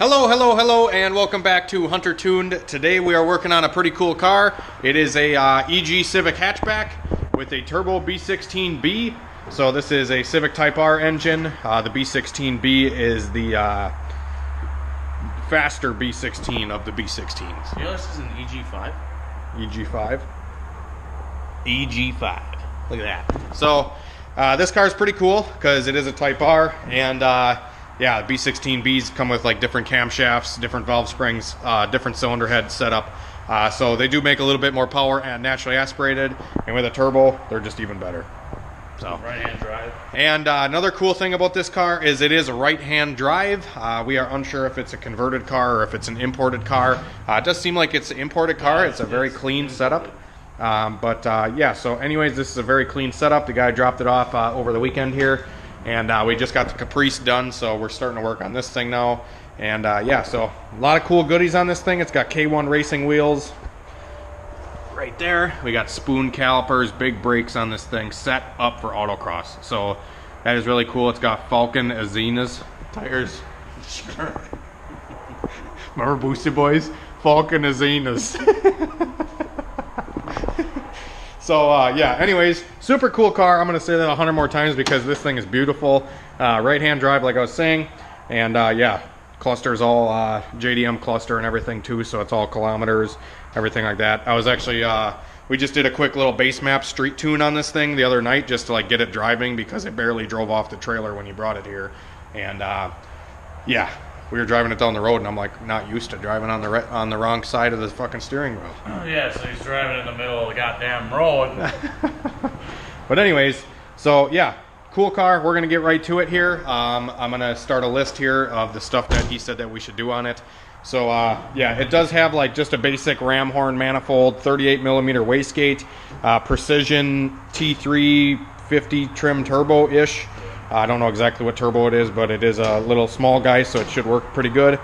Hello, and welcome back to HunterTuned. Today we are working on a pretty cool car. It is a EG Civic hatchback with a turbo B16B. So this is a Civic Type R engine. The B16B is the faster B16 of the B16s. You know this is an EG5? EG5. EG5. Look at that. So this car is pretty cool because it is a Type R, and yeah, B16Bs come with like different camshafts, different valve springs, different cylinder head setup. So they do make a little bit more power and naturally aspirated, and with a turbo, they're just even better. So right-hand drive. And another cool thing about this car is it is a right-hand drive. We are unsure if it's a converted car or if it's an imported car. It does seem like it's an imported car. It's a very clean setup. Yeah, so anyways, this is a very clean setup. The guy dropped it off over the weekend here. And we just got the Caprice done, so we're starting to work on this thing now. And yeah, so a lot of cool goodies on this thing. It's got K1 racing wheels right there. We got spoon calipers, big brakes on this thing, set up for autocross. So that is really cool. It's got Falcon Azenas tires. Sure. Remember Boosted Boys? Falcon Azenas. So yeah, anyways, super cool car. I'm going to say that 100 more times because this thing is beautiful. Right-hand drive, like I was saying. And yeah, cluster's all JDM cluster and everything too, so it's all kilometers, everything like that. I was actually, we just did a quick little base map street tune on this thing the other night just to like get it driving because it barely drove off the trailer when you brought it here. And yeah, we were driving it down the road, and I'm like not used to driving on the wrong side of the fucking steering wheel. Oh, yeah, so he's driving in the middle of the goddamn road. But anyways, so yeah, cool car. We're gonna get right to it here. I'm gonna start a list here of the stuff that he said that we should do on it. So yeah, it does have like just a basic ram horn manifold, 38mm wastegate, precision T350 trim turbo-ish. I don't know exactly what turbo it is, but it is a little small guy, so it should work pretty good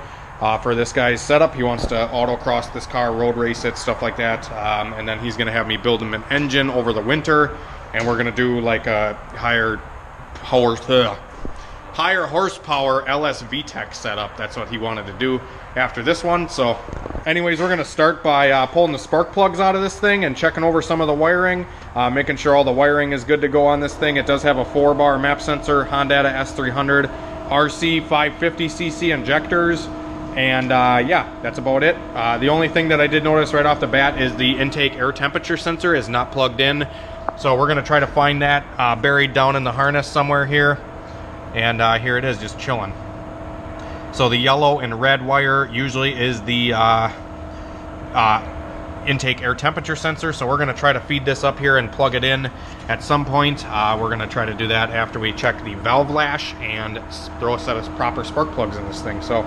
for this guy's setup. He wants to autocross this car, road race it, stuff like that. And then he's going to have me build him an engine over the winter, and we're going to do like a higher horsepower LS VTEC setup. That's what he wanted to do after this one. So anyways, we're going to start by pulling the spark plugs out of this thing and checking over some of the wiring, making sure all the wiring is good to go on this thing. It does have a 4-bar map sensor, Honda S300, RC 550cc injectors, and yeah, that's about it. The only thing that I did notice right off the bat is the intake air temperature sensor is not plugged in. So we're going to try to find that buried down in the harness somewhere here. And here it is, just chilling. So the yellow and red wire usually is the intake air temperature sensor. So we're going to try to feed this up here and plug it in at some point. We're going to try to do that after we check the valve lash and throw a set of proper spark plugs in this thing. So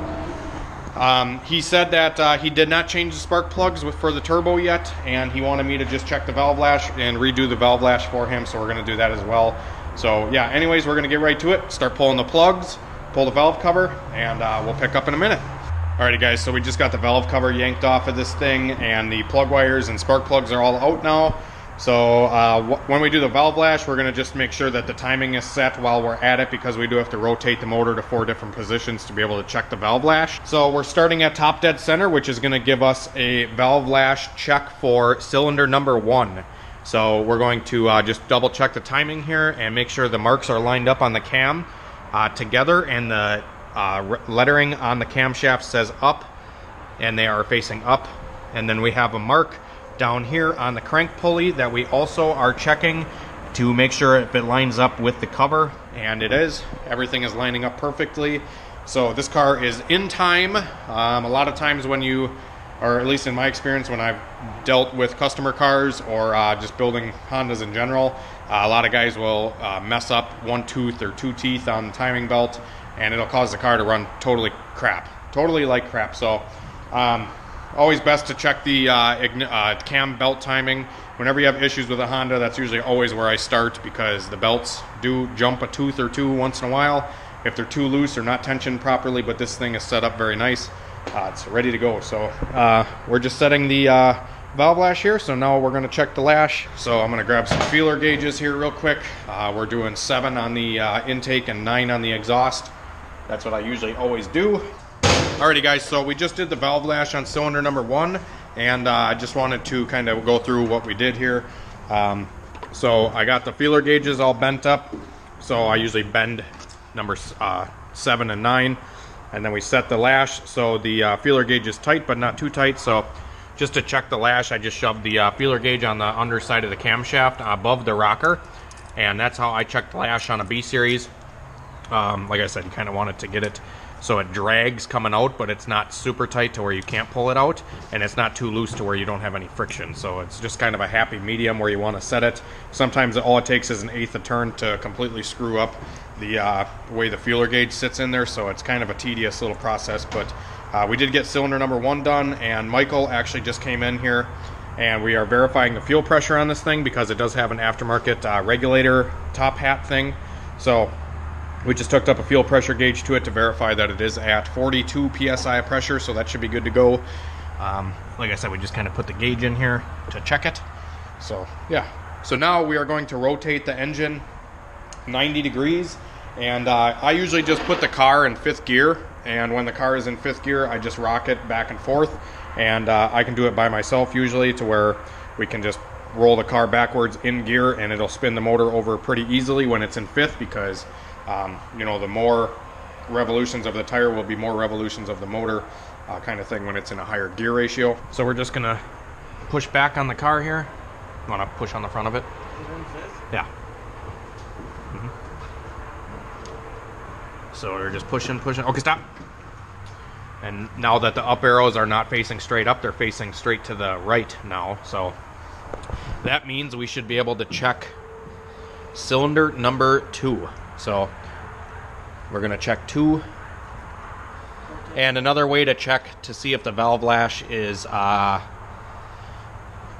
he said that he did not change the spark plugs for the turbo yet, and he wanted me to just check the valve lash and redo the valve lash for him. So we're going to do that as well. So yeah, anyways, we're going to get right to it, start pulling the plugs, pull the valve cover, and we'll pick up in a minute. Alrighty guys, so we just got the valve cover yanked off of this thing, and the plug wires and spark plugs are all out now. So when we do the valve lash, we're going to just make sure that the timing is set while we're at it, because we do have to rotate the motor to 4 different positions to be able to check the valve lash. So we're starting at top dead center, which is going to give us a valve lash check for cylinder number 1. So we're going to just double check the timing here and make sure the marks are lined up on the cam together, and the lettering on the camshaft says up, and they are facing up. And then we have a mark down here on the crank pulley that we also are checking to make sure if it lines up with the cover, and it is. Everything is lining up perfectly. So this car is in time. A lot of times when you, or at least in my experience when I've dealt with customer cars or just building Hondas in general, a lot of guys will mess up one tooth or 2 teeth on the timing belt, and it'll cause the car to run totally like crap. So always best to check the cam belt timing. Whenever you have issues with a Honda, that's usually always where I start, because the belts do jump a tooth or 2 once in a while if they're too loose or not tensioned properly, but this thing is set up very nice. It's ready to go. So we're just setting the valve lash here, so now we're going to check the lash. So I'm going to grab some feeler gauges here real quick. We're doing 7 on the intake and 9 on the exhaust. That's what I usually always do. Alrighty guys, so we just did the valve lash on cylinder number 1, and I just wanted to kind of go through what we did here. So I got the feeler gauges all bent up, so I usually bend number 7 and 9, and then we set the lash so the feeler gauge is tight but not too tight. So just to check the lash, I just shoved the feeler gauge on the underside of the camshaft above the rocker, and that's how I check the lash on a B series. Like I said, you kind of want it to get it so it drags coming out, but it's not super tight to where you can't pull it out, and it's not too loose to where you don't have any friction. So it's just kind of a happy medium where you want to set it. Sometimes all it takes is an eighth a turn to completely screw up the way the feeler gauge sits in there, so it's kind of a tedious little process. But we did get cylinder number 1 done, and Michael actually just came in here, and we are verifying the fuel pressure on this thing because it does have an aftermarket regulator top hat thing. So we just hooked up a fuel pressure gauge to it to verify that it is at 42 psi of pressure, so that should be good to go. Like I said, we just kind of put the gauge in here to check it. So yeah, so now we are going to rotate the engine 90 degrees, and I usually just put the car in 5th gear, and when the car is in 5th gear, I just rock it back and forth, and I can do it by myself usually, to where we can just roll the car backwards in gear and it'll spin the motor over pretty easily when it's in 5th, because you know, the more revolutions of the tire will be more revolutions of the motor, kind of thing when it's in a higher gear ratio. So we're just gonna push back on the car here. Want to push on the front of it? Yeah. So we're just pushing. Okay, stop. And now that the up arrows are not facing straight up, they're facing straight to the right now. So that means we should be able to check cylinder number 2. So we're going to check 2. And another way to check to see if the valve lash is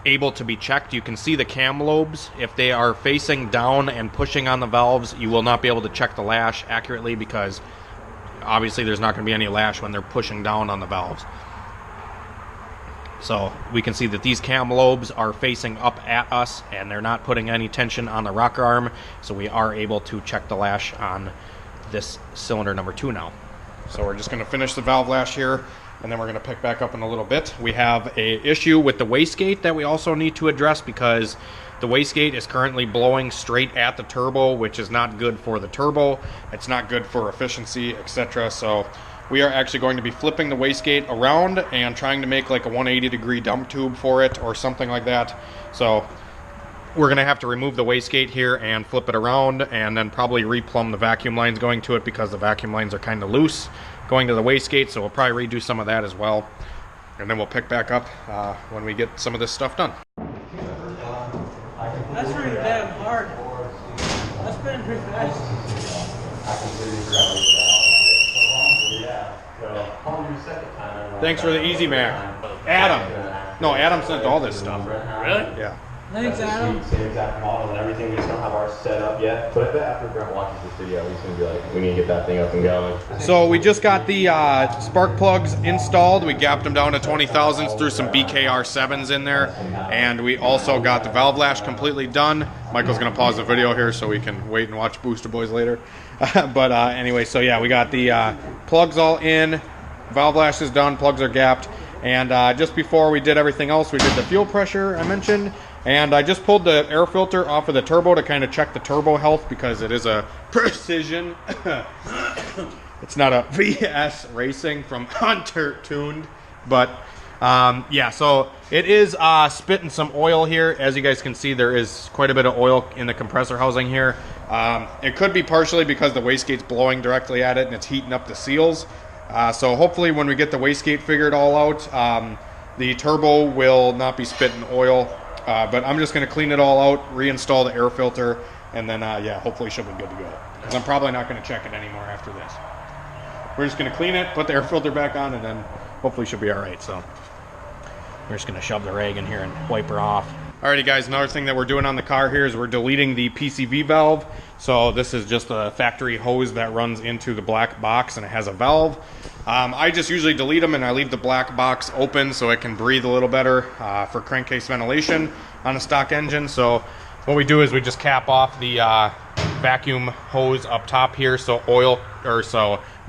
able to be checked, you can see the cam lobes. If they are facing down and pushing on the valves, you will not be able to check the lash accurately, because obviously there's not going to be any lash when they're pushing down on the valves. So we can see that these cam lobes are facing up at us, and they're not putting any tension on the rocker arm, so we are able to check the lash on this cylinder number 2 now. So we're just going to finish the valve lash here, and then we're going to pick back up in a little bit. We have an issue with the wastegate that we also need to address, because the wastegate is currently blowing straight at the turbo, which is not good for the turbo. It's not good for efficiency, etc. So we are actually going to be flipping the wastegate around and trying to make like a 180-degree dump tube for it or something like that. So we're going to have to remove the wastegate here and flip it around, and then probably replumb the vacuum lines going to it, because the vacuum lines are kind of loose going to the wastegate. So we'll probably redo some of that as well, and then we'll pick back up when we get some of this stuff done. That's pretty damn hard. That's been pretty fast. Thanks for the Easy Mac. Adam. No, Adam sent all this stuff. Really? Yeah. Thanks, Adam. Same exact model and everything. We just don't have ours set up yet. But I bet after Brent watches this video, he's going to be like, we need to get that thing up and going. So we just got the spark plugs installed. We gapped them down to 20 thousandths, threw some BKR7s in there, and we also got the valve lash completely done. Michael's going to pause the video here so we can wait and watch Booster Boys later. But anyway, so yeah, we got the plugs all in. Valve lash is done. Plugs are gapped. And just before we did everything else, we did the fuel pressure I mentioned. And I just pulled the air filter off of the turbo to kind of check the turbo health, because it is a Precision. It's not a VS Racing from HunterTuned. But yeah, so it is spitting some oil here. As you guys can see, there is quite a bit of oil in the compressor housing here. It could be partially because the wastegate's blowing directly at it and it's heating up the seals. So hopefully when we get the wastegate figured all out, the turbo will not be spitting oil. But I'm just going to clean it all out, reinstall the air filter, and then yeah, hopefully she'll be good to go. Because I'm probably not going to check it anymore after this. We're just going to clean it, put the air filter back on, and then hopefully she'll be all right. So we're just going to shove the rag in here and wipe her off. Alrighty guys, another thing that we're doing on the car here is we're deleting the PCV valve. So this is just a factory hose that runs into the black box, and it has a valve. I just usually delete them and I leave the black box open so it can breathe a little better for crankcase ventilation on a stock engine. So what we do is we just cap off the vacuum hose up top here, so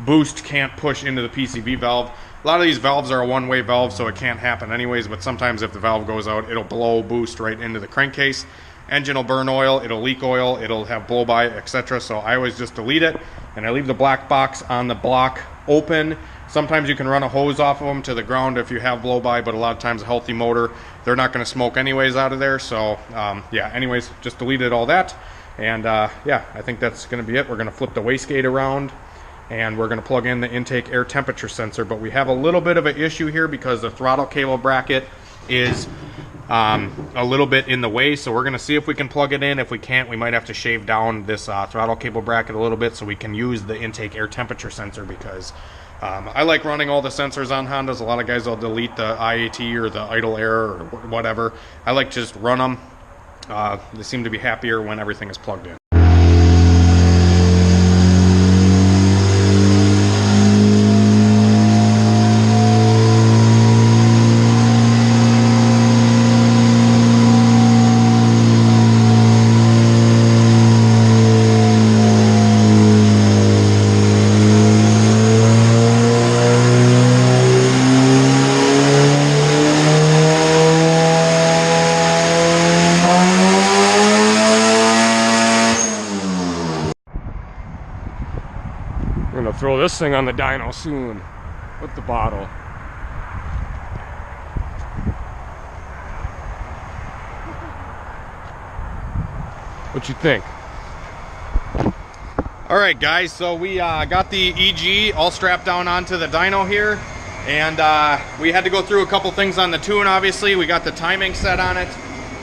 boost can't push into the PCV valve. A lot of these valves are a one-way valve, so it can't happen anyways, but sometimes if the valve goes out, it'll blow boost right into the crankcase. Engine will burn oil, it'll leak oil, it'll have blow-by, etc. So I always just delete it, and I leave the black box on the block open. Sometimes you can run a hose off of them to the ground if you have blow-by, but a lot of times a healthy motor, they're not going to smoke anyways out of there. So yeah, anyways, just deleted all that. And yeah, I think that's going to be it. We're going to flip the wastegate around, and we're going to plug in the intake air temperature sensor. But we have a little bit of an issue here because the throttle cable bracket is a little bit in the way, so we're going to see if we can plug it in. If we can't, we might have to shave down this throttle cable bracket a little bit so we can use the intake air temperature sensor, because I like running all the sensors on Hondas. A lot of guys will delete the IAT or the idle air or whatever. I like to just run them. They seem to be happier when everything is plugged in. We're gonna throw this thing on the dyno soon with the bottle. What you think? All right, guys, so we got the EG all strapped down onto the dyno here, and we had to go through a couple things on the tune. Obviously, we got the timing set on it,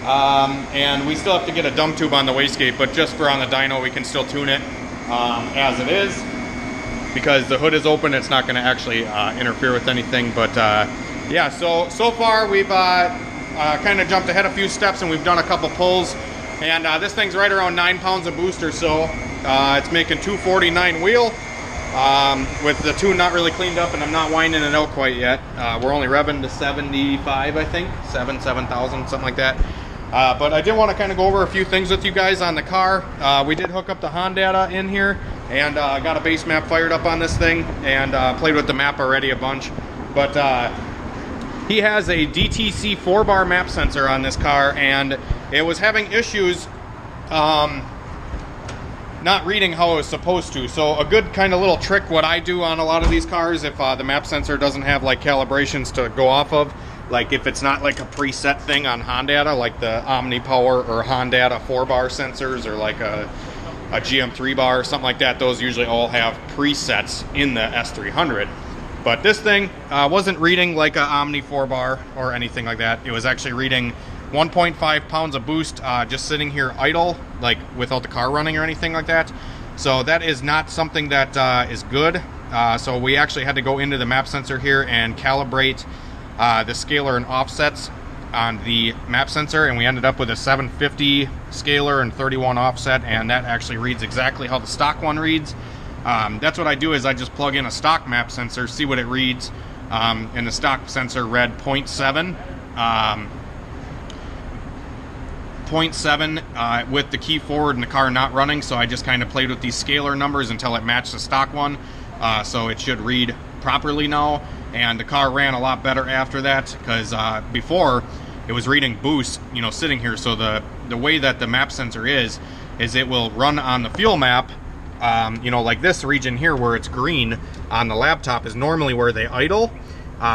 and we still have to get a dump tube on the wastegate, but just for on the dyno, we can still tune it as it is. Because the hood is open, it's not going to actually interfere with anything. But yeah, so far we've kind of jumped ahead a few steps, and we've done a couple pulls. And this thing's right around 9 pounds of boost or so. It's making 249 wheel with the tune not really cleaned up, and I'm not winding it out quite yet. We're only revving to 75, I think, 7,000, something like that. But I did want to kind of go over a few things with you guys on the car. We did hook up the Honda in here, and got a base map fired up on this thing, and played with the map already a bunch. But he has a DTC 4-bar map sensor on this car, and it was having issues not reading how it was supposed to. So a good kind of little trick, what I do on a lot of these cars, if the map sensor doesn't have like calibrations to go off of, like if it's not like a preset thing on Honda, like the Omni Power or Honda 4-bar sensors, or like a GM 3-bar or something like that, those usually all have presets in the S300. But this thing wasn't reading like a Omni 4-bar or anything like that. It was actually reading 1.5 pounds of boost just sitting here idle, like without the car running or anything like that. So that is not something that is good. So we actually had to go into the map sensor here and calibrate the scalar and offsets on the map sensor, and we ended up with a 750 scalar and 31 offset, and that actually reads exactly how the stock one reads. That's what I do, is I just plug in a stock map sensor, see what it reads, and the stock sensor read 0.7 with the key forward and the car not running, so I just kind of played with these scalar numbers until it matched the stock one, so it should read properly now. And the car ran a lot better after that, because before it was reading boost, you know, sitting here. So the way that the map sensor is it will run on the fuel map, you know, like this region here where it's green on the laptop is normally where they idle,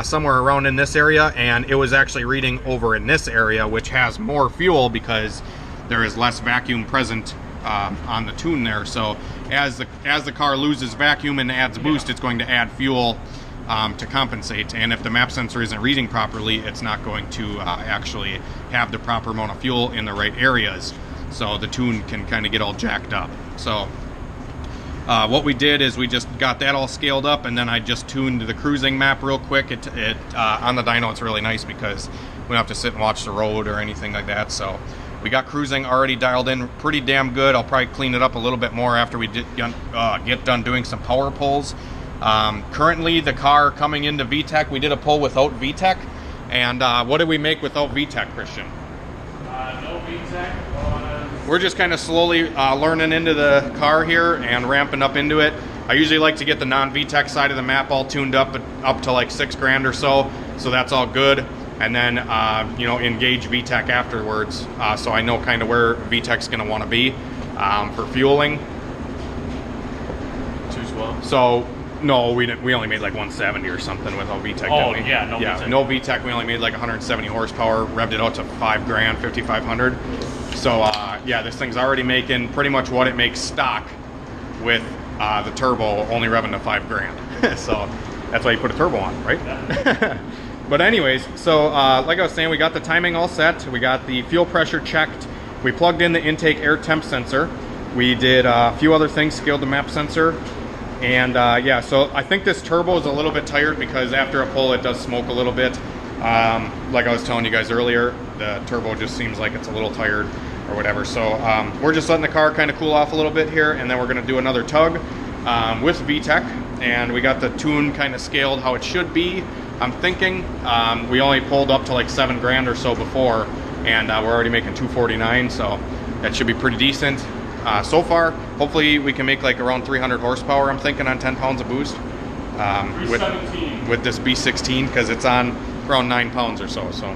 somewhere around in this area, and it was actually reading over in this area, which has more fuel because there is less vacuum present on the tune there. So as the car loses vacuum and adds boost, it's going to add fuel to compensate, and if the map sensor isn't reading properly, it's not going to actually have the proper amount of fuel in the right areas, so the tune can kind of get all jacked up. So what we did is we just got that all scaled up, and then I just tuned the cruising map real quick. On the dyno, it's really nice because we don't have to sit and watch the road or anything like that. So we got cruising already dialed in pretty damn good. I'll probably clean it up a little bit more after we get done doing some power pulls. Currently the car coming into VTEC, we did a pull without VTEC, and what did we make without VTEC, Christian? No VTEC. We're just kind of slowly learning into the car here and ramping up into it. I usually like to get the non-VTEC side of the map all tuned up to like $6,000 or so. So that's all good. And then, you know, engage VTEC afterwards. So I know kind of where VTEC's going to want to be for fueling. 212. So, no, we only made like 170 or something without VTEC. Oh, didn't we? yeah, no VTEC. No VTEC. We only made like 170 horsepower, revved it out to $5,000, 5,500. So, yeah, this thing's already making pretty much what it makes stock with the turbo only revving to $5,000. So that's why you put a turbo on, right? Yeah. But anyways, so like I was saying, we got the timing all set. We got the fuel pressure checked. We plugged in the intake air temp sensor. We did a few other things, scaled the map sensor. And yeah, so I think this turbo is a little bit tired because after a pull, it does smoke a little bit. Like I was telling you guys earlier, the turbo just seems like it's a little tired or whatever. So we're just letting the car kind of cool off a little bit here, and then we're gonna do another tug with VTEC. And we got the tune kind of scaled how it should be. I'm thinking we only pulled up to like $7,000 or so before, and we're already making 249, so that should be pretty decent. So far, hopefully we can make like around 300 horsepower, I'm thinking, on 10 pounds of boost with this B16, because it's on around 9 pounds or so. So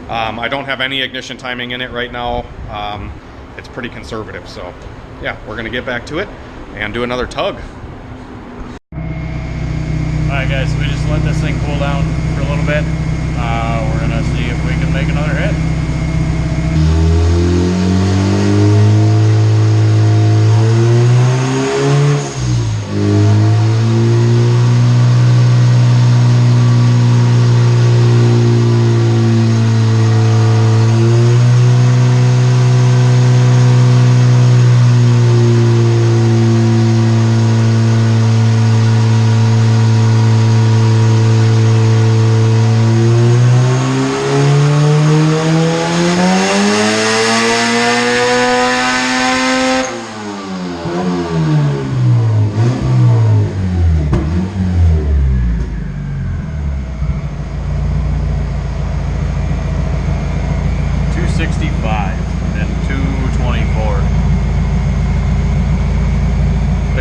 I don't have any ignition timing in it right now. It's pretty conservative, so yeah, we're gonna get back to it and do another tug. Alright guys, so we just let this thing cool down for a little bit. We're gonna see if we can make another hit.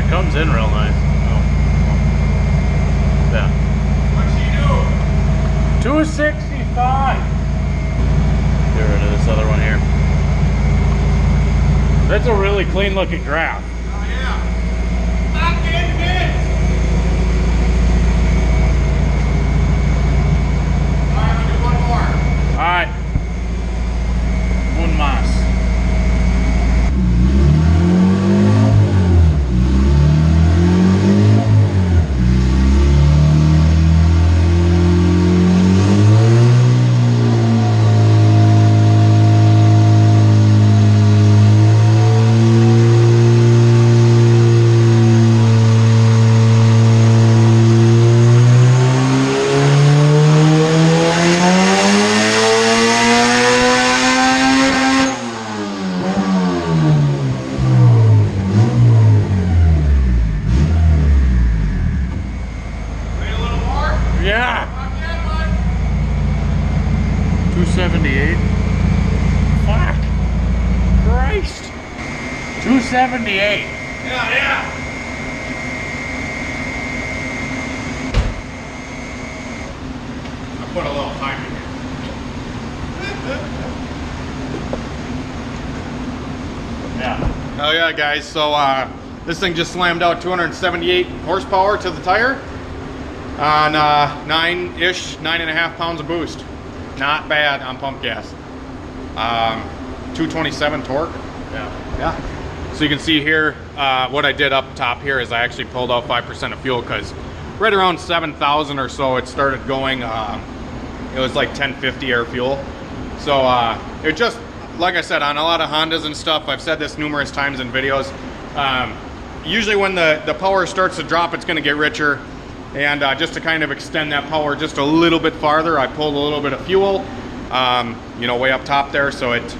Comes in real nice. Oh. Yeah. What'd she do? 265. Get rid of this other one here. That's a really clean looking graph. Oh yeah. Not getting it. Alright, I'm gonna do one more. Alright. One más. Yeah. 278. Fuck. Christ. 278. Yeah. I put a little time in here. Yeah. Oh yeah, guys, so this thing just slammed out 278 horsepower to the tire on 9.5 pounds of boost. Not bad on pump gas. 227 torque. Yeah. So you can see here, what I did up top here is I actually pulled out 5% of fuel, because right around 7,000 or so it started going, it was like 1050 air fuel. So it just, like I said, on a lot of Hondas and stuff, I've said this numerous times in videos, usually when the power starts to drop, it's going to get richer. And just to kind of extend that power just a little bit farther, I pulled a little bit of fuel, you know, way up top there, so it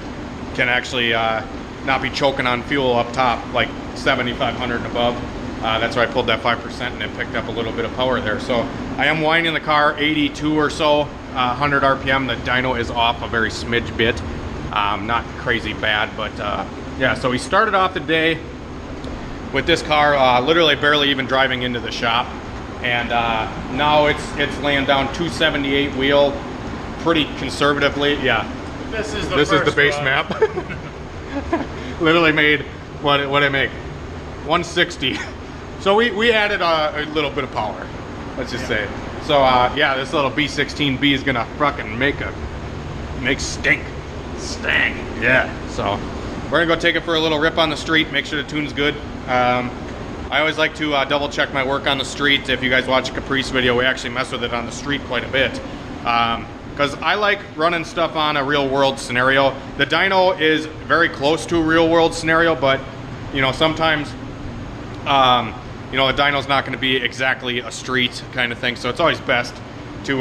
can actually not be choking on fuel up top, like 7,500 and above. That's why I pulled that 5% and it picked up a little bit of power there. So I am winding the car 82 or so, 100 RPM. The dyno is off a very smidge bit. Not crazy bad, but yeah, so we started off the day with this car literally barely even driving into the shop. And now it's laying down 278 wheel pretty conservatively. Yeah, This is the base map. Literally made what I make 160. So we added a little bit of power, let's just say. So yeah, this little B16B is gonna fucking make stink. Yeah. So we're gonna go take it for a little rip on the street, make sure the tune's good. I always like to double check my work on the street. If you guys watch a Caprice video, we actually mess with it on the street quite a bit. Because I like running stuff on a real world scenario. The dyno is very close to a real world scenario, but you know, sometimes you know, the dyno's not going to be exactly a street kind of thing. So it's always best to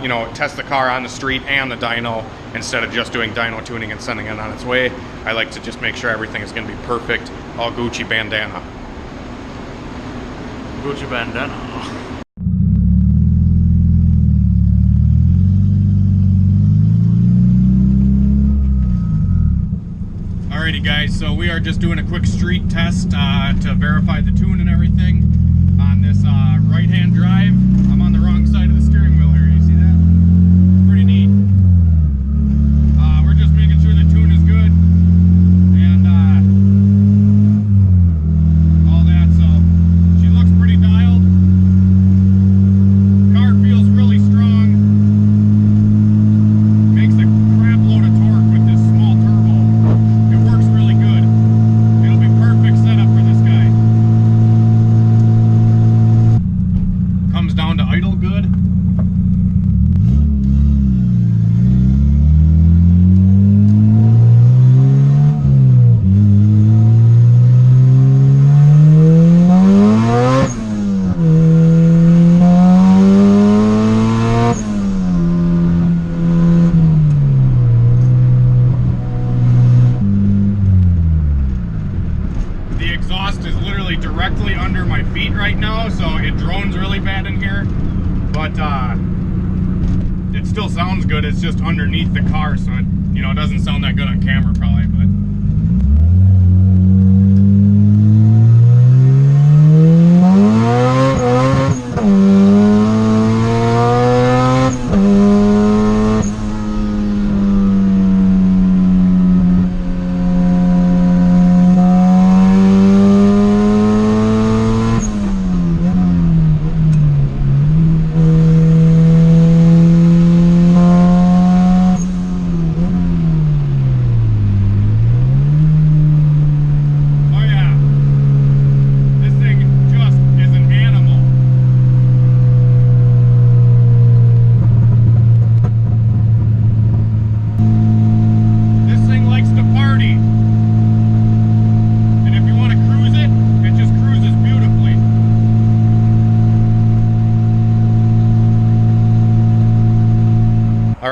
you know, test the car on the street and the dyno instead of just doing dyno tuning and sending it on its way. I like to just make sure everything is going to be perfect. All Gucci bandana. Gucci bandana. Alrighty guys, so we are just doing a quick street test to verify the tune and everything on this right-hand drive. I'm on the wrong side of the steering wheel here, you see that? It's pretty neat. We're just making sure the tune is good and all that, so she looks pretty dialed. Car feels really strong. Makes a crap load of torque with this small turbo. It works really good. It'll be perfect setup for this guy. Comes down to idle good. The exhaust is literally directly under my feet right now, so it drones really bad in here, but it still sounds good. It's just underneath the car, so it, you know, it doesn't sound that good on camera probably, but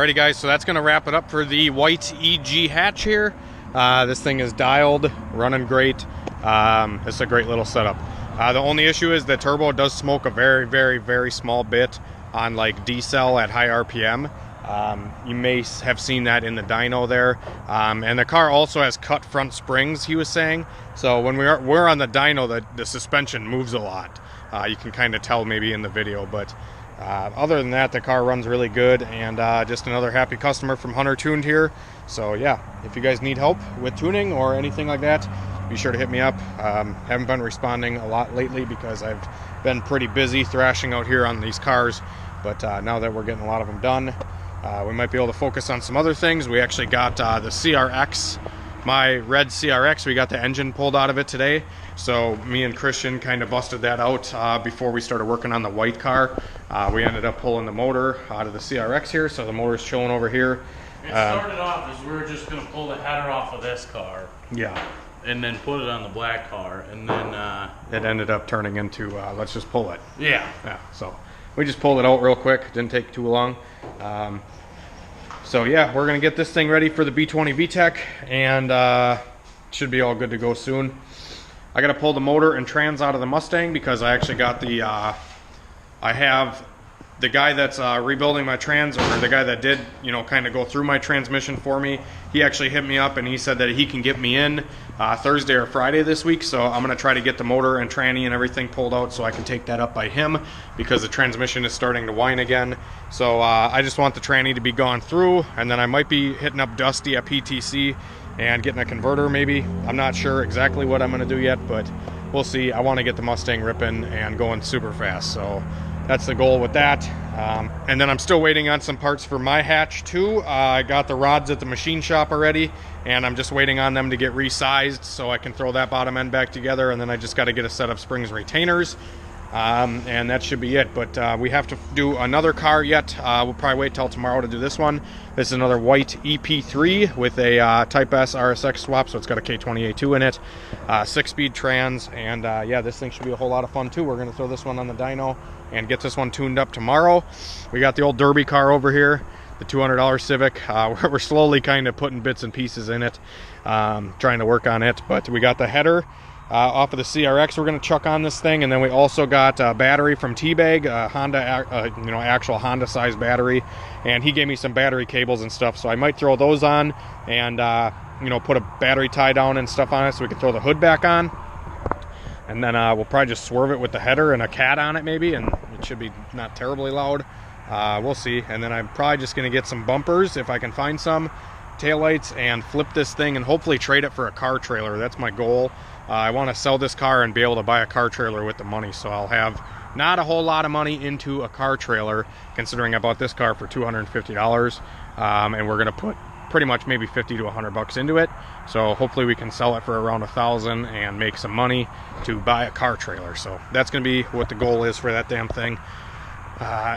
alrighty guys, so that's going to wrap it up for the white EG hatch here. This thing is dialed, running great. It's a great little setup. The only issue is the turbo does smoke a very, very, very small bit on like decel at high RPM. You may have seen that in the dyno there. And the car also has cut front springs, he was saying. So when we're on the dyno, the suspension moves a lot. You can kind of tell maybe in the video, but other than that, the car runs really good, and just another happy customer from HunterTuned here. So yeah, if you guys need help with tuning or anything like that, be sure to hit me up. Haven't been responding a lot lately because I've been pretty busy thrashing out here on these cars, but now that we're getting a lot of them done, we might be able to focus on some other things. We actually got the CRX, my red CRX, we got the engine pulled out of it today. So me and Christian kind of busted that out before we started working on the white car. We ended up pulling the motor out of the CRX here, so the motor's chilling over here. It started off as we were just going to pull the header off of this car. Yeah. And then put it on the black car, and then it ended up turning into let's just pull it. Yeah. Yeah, so we just pulled it out real quick, didn't take too long. So yeah, we're gonna get this thing ready for the B20 VTEC, and should be all good to go soon. I gotta pull the motor and trans out of the Mustang because I actually got the I have the guy that's rebuilding my trans, or the guy that did, you know, kind of go through my transmission for me, he actually hit me up and he said that he can get me in Thursday or Friday this week. So I'm going to try to get the motor and tranny and everything pulled out so I can take that up by him, because the transmission is starting to whine again. So I just want the tranny to be gone through, and then I might be hitting up Dusty at PTC and getting a converter maybe. I'm not sure exactly what I'm going to do yet, but we'll see. I want to get the Mustang ripping and going super fast. So that's the goal with that. And then I'm still waiting on some parts for my hatch too. I got the rods at the machine shop already, and I'm just waiting on them to get resized so I can throw that bottom end back together, and then I just got to get a set of springs retainers. And that should be it. But we have to do another car yet. We'll probably wait till tomorrow to do this one. This is another white EP3 with a Type S RSX swap, so it's got a K20A2 in it, 6-speed trans, and yeah, this thing should be a whole lot of fun too. We're going to throw this one on the dyno and get this one tuned up tomorrow. We got the old Derby car over here, the $200 Civic. We're slowly kind of putting bits and pieces in it, trying to work on it, but we got the header off of the CRX we're going to chuck on this thing, and then we also got a battery from T-Bag, Honda, you know, actual Honda size battery, and he gave me some battery cables and stuff, so I might throw those on and you know, put a battery tie down and stuff on it so we can throw the hood back on, and then we'll probably just swerve it with the header and a cat on it maybe, and it should be not terribly loud. We'll see. And then I'm probably just going to get some bumpers if I can find some, taillights, and flip this thing and hopefully trade it for a car trailer. That's my goal. I want to sell this car and be able to buy a car trailer with the money, so I'll have not a whole lot of money into a car trailer, considering I bought this car for $250, and we're going to put pretty much maybe 50 to 100 bucks into it. So hopefully we can sell it for around 1,000 and make some money to buy a car trailer. So that's going to be what the goal is for that damn thing.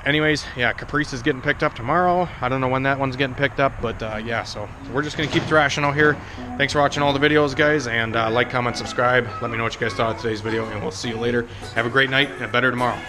Anyways, yeah, Caprice is getting picked up tomorrow. I don't know when that one's getting picked up, but yeah, so we're just going to keep thrashing out here. Thanks for watching all the videos, guys, and like, comment, subscribe. Let me know what you guys thought of today's video, and we'll see you later. Have a great night and better tomorrow.